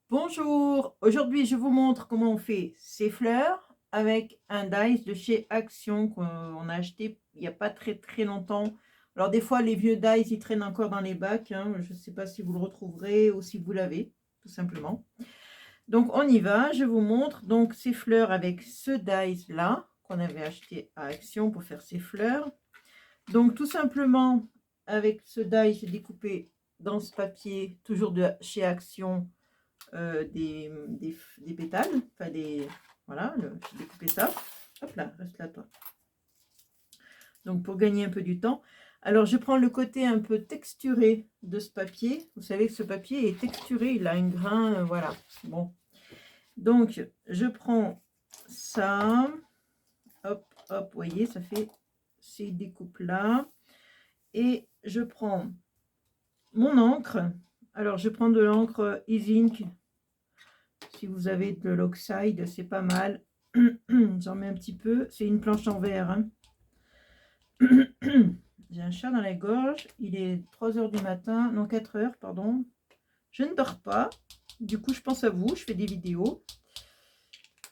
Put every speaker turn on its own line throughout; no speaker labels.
Bonjour, aujourd'hui je vous montre comment on fait ces fleurs avec un dies de chez Action qu'on a acheté il n'y a pas très longtemps. Alors des fois les vieux dies ils traînent encore dans les bacs, hein. Je ne sais pas si vous le retrouverez ou si vous l'avez, tout simplement. Donc on y va, je vous montre donc ces fleurs avec ce dies là qu'on avait acheté à Action pour faire ces fleurs. Donc tout simplement avec ce die j'ai découpé dans ce papier toujours de chez Action des pétales, enfin des... Voilà, j'ai découpé ça. Hop là, reste là toi. Donc pour gagner un peu du temps. Alors je prends le côté un peu texturé de ce papier. Vous savez que ce papier est texturé, il a un grain, voilà. Bon, donc je prends ça. Hop, hop, vous voyez, ça fait ces découpes là. Et je prends mon encre. Alors je prends de l'encre Easy Ink. Si vous avez de l'oxyde, c'est pas mal. J'en mets un petit peu. C'est une planche en verre, hein. J'ai un chat dans la gorge. Il est 3 heures du matin. Non, 4 heures, pardon. Je ne dors pas. Du coup, je pense à vous. Je fais des vidéos.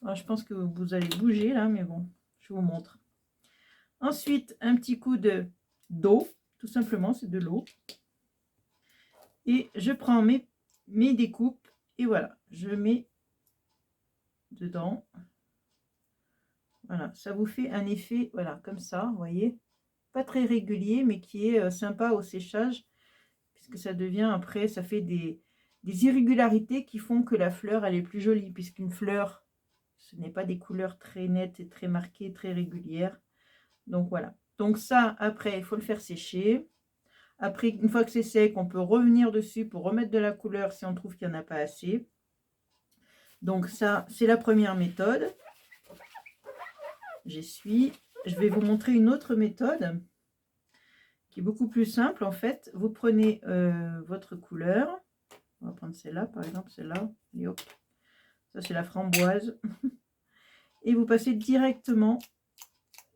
Alors, je pense que vous allez bouger là, mais bon, je vous montre. Ensuite, un petit coup d'eau. Tout simplement, c'est de l'eau. Et je prends mes découpes. Et voilà, je mets dedans. Voilà, ça vous fait un effet, voilà, comme ça, vous voyez, pas très régulier, mais qui est sympa au séchage, puisque ça devient après, ça fait des irrégularités qui font que la fleur, elle est plus jolie, puisqu'une fleur, ce n'est pas des couleurs très nettes et très marquées, très régulières. Donc voilà. Donc ça, après, il faut le faire sécher. Après, une fois que c'est sec, on peut revenir dessus pour remettre de la couleur si on trouve qu'il n'y en a pas assez. Donc ça, c'est la première méthode. J'essuie. Je vais vous montrer une autre méthode qui est beaucoup plus simple. En fait, vous prenez votre couleur. On va prendre celle-là, par exemple, celle-là. Et hop, ça c'est la framboise. Et vous passez directement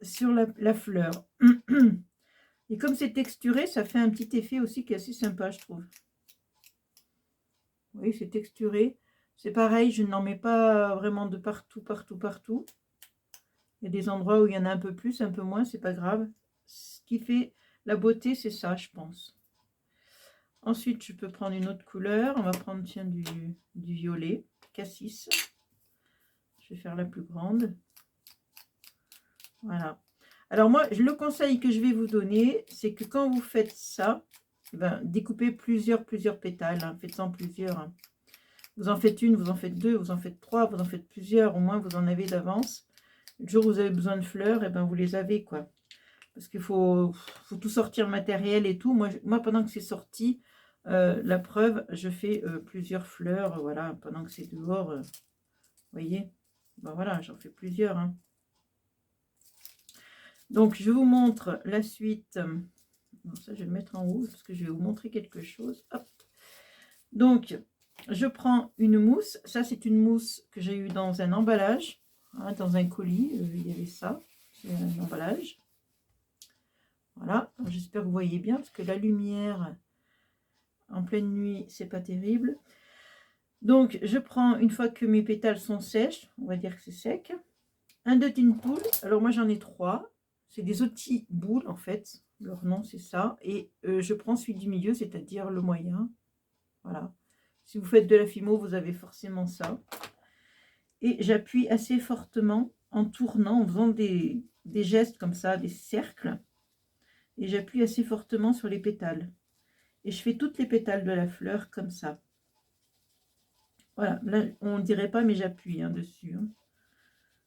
sur la fleur. Et comme c'est texturé, ça fait un petit effet aussi qui est assez sympa, je trouve. Vous voyez, c'est texturé. C'est pareil, je n'en mets pas vraiment de partout. Il y a des endroits où il y en a un peu plus, un peu moins, c'est pas grave. Ce qui fait la beauté, c'est ça, je pense. Ensuite, je peux prendre une autre couleur. On va prendre, tiens, du violet, cassis. Je vais faire la plus grande. Voilà. Alors moi, le conseil que je vais vous donner, c'est que quand vous faites ça, ben, découpez plusieurs pétales. Hein. Faites-en plusieurs. Hein. Vous en faites une, vous en faites deux, vous en faites trois, vous en faites plusieurs. Au moins, vous en avez d'avance. Le jour où vous avez besoin de fleurs, et ben, vous les avez, quoi. Parce qu'il faut tout sortir le matériel et tout. Moi pendant que c'est sorti, la preuve, je fais plusieurs fleurs, voilà, pendant que c'est dehors, vous voyez. Ben voilà, j'en fais plusieurs. Hein. Donc, je vous montre la suite. Bon, ça, je vais le mettre en haut parce que je vais vous montrer quelque chose. Hop. Donc, je prends une mousse. Ça, c'est une mousse que j'ai eue dans un emballage, hein, dans un colis. Il y avait ça, c'est un emballage. Voilà, j'espère que vous voyez bien parce que la lumière en pleine nuit, c'est pas terrible. Donc, je prends, une fois que mes pétales sont sèches, on va dire que c'est sec, un de tin pool. Alors, moi, j'en ai 3. C'est des outils boules, en fait. Leur nom, c'est ça. Et je prends celui du milieu, c'est-à-dire le moyen. Voilà. Si vous faites de la fimo, vous avez forcément ça. Et j'appuie assez fortement en tournant, en faisant des gestes comme ça, des cercles. Et j'appuie assez fortement sur les pétales. Et je fais toutes les pétales de la fleur comme ça. Voilà, là, on ne dirait pas, mais j'appuie hein, dessus. Hein,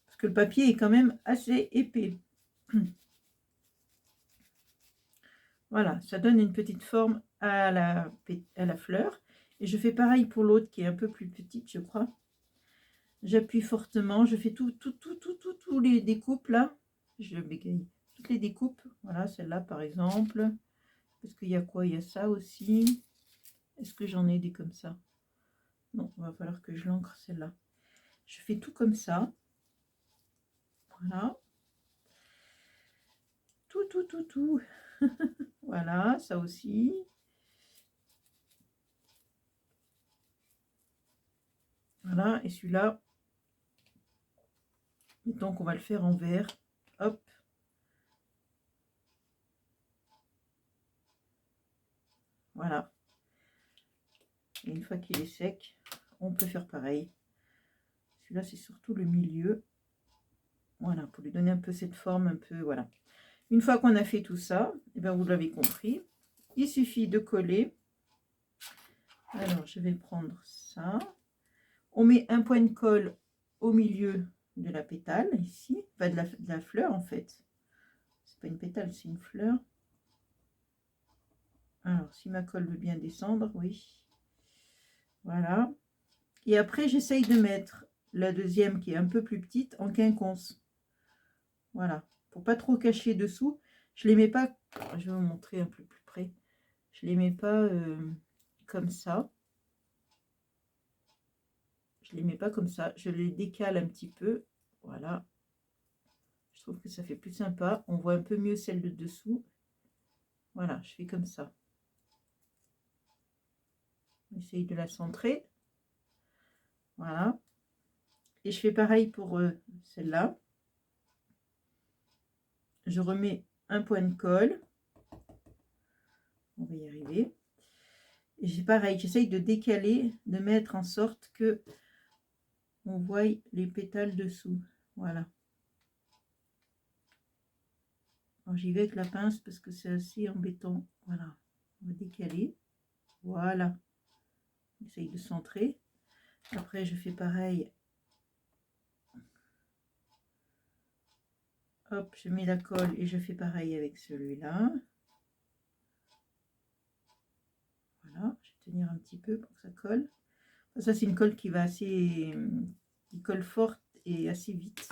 parce que le papier est quand même assez épais. Voilà, ça donne une petite forme à la fleur. Et je fais pareil pour l'autre qui est un peu plus petite, je crois. J'appuie fortement, je fais tous les découpes là. Je bégaye. Toutes les découpes. Voilà, celle-là par exemple. Parce qu'il y a quoi? Il y a ça aussi. Est-ce que j'en ai des comme ça? Non, il va falloir que je l'encre celle-là. Je fais tout comme ça. Voilà. Tout. Voilà, ça aussi. Voilà, et celui-là, donc on va le faire en vert. Hop. Voilà. Et une fois qu'il est sec, on peut faire pareil. Celui-là, c'est surtout le milieu. Voilà, pour lui donner un peu cette forme, un peu, voilà. Une fois qu'on a fait tout ça, et bien vous l'avez compris, il suffit de coller. Alors, je vais prendre ça. On met un point de colle au milieu de la pétale, ici, pas de la fleur en fait. C'est pas une pétale, c'est une fleur. Alors, si ma colle veut bien descendre, oui. Voilà. Et après, j'essaye de mettre la deuxième qui est un peu plus petite en quinconce. Voilà. Pour pas trop cacher dessous. Je les mets pas, je vais vous montrer un peu plus près. Je les mets pas comme ça. Je les mets pas comme ça. Je les décale un petit peu. Voilà. Je trouve que ça fait plus sympa. On voit un peu mieux celle de dessous. Voilà, je fais comme ça. J'essaye de la centrer. Voilà. Et je fais pareil pour celle-là. Je remets un point de colle. On va y arriver. Et j'ai pareil, j'essaye de décaler, de mettre en sorte que on voit les pétales dessous. Voilà. J'y vais avec la pince parce que c'est assez embêtant. Voilà. On va décaler. Voilà. J'essaye de centrer. Après, je fais pareil. Hop, je mets la colle et je fais pareil avec celui-là. Voilà, je vais tenir un petit peu pour que ça colle. Ça, c'est une colle qui va assez... qui colle forte et assez vite.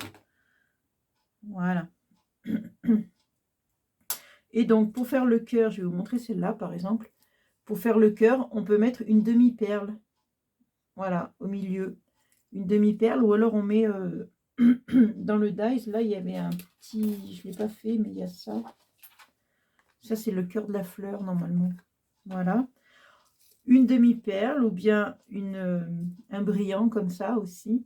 Voilà. Et donc, pour faire le cœur, je vais vous montrer celle-là, par exemple. Pour faire le cœur, on peut mettre une demi-perle. Voilà, au milieu. Une demi-perle, ou alors on met... dans le dies, là, il y avait un petit... Je ne l'ai pas fait, mais il y a ça. Ça, c'est le cœur de la fleur, normalement. Voilà. Une demi-perle ou bien un brillant comme ça aussi.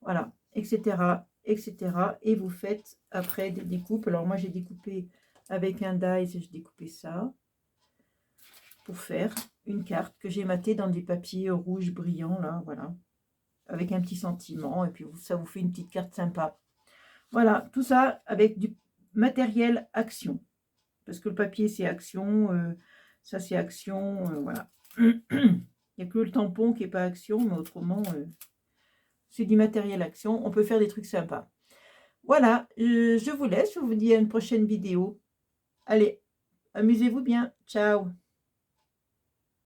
Voilà, etc., etc. Et vous faites après des découpes. Alors moi, j'ai découpé avec un dies, j'ai découpé ça pour faire une carte que j'ai matée dans des papiers rouges brillants, là, voilà. Avec un petit sentiment. Et puis, ça vous fait une petite carte sympa. Voilà, tout ça avec du matériel Action. Parce que le papier, c'est Action. Ça, c'est Action. Voilà. Il n'y a que le tampon qui n'est pas Action. Mais autrement, c'est du matériel Action. On peut faire des trucs sympas. Voilà, je vous laisse. Je vous dis à une prochaine vidéo. Allez, amusez-vous bien. Ciao.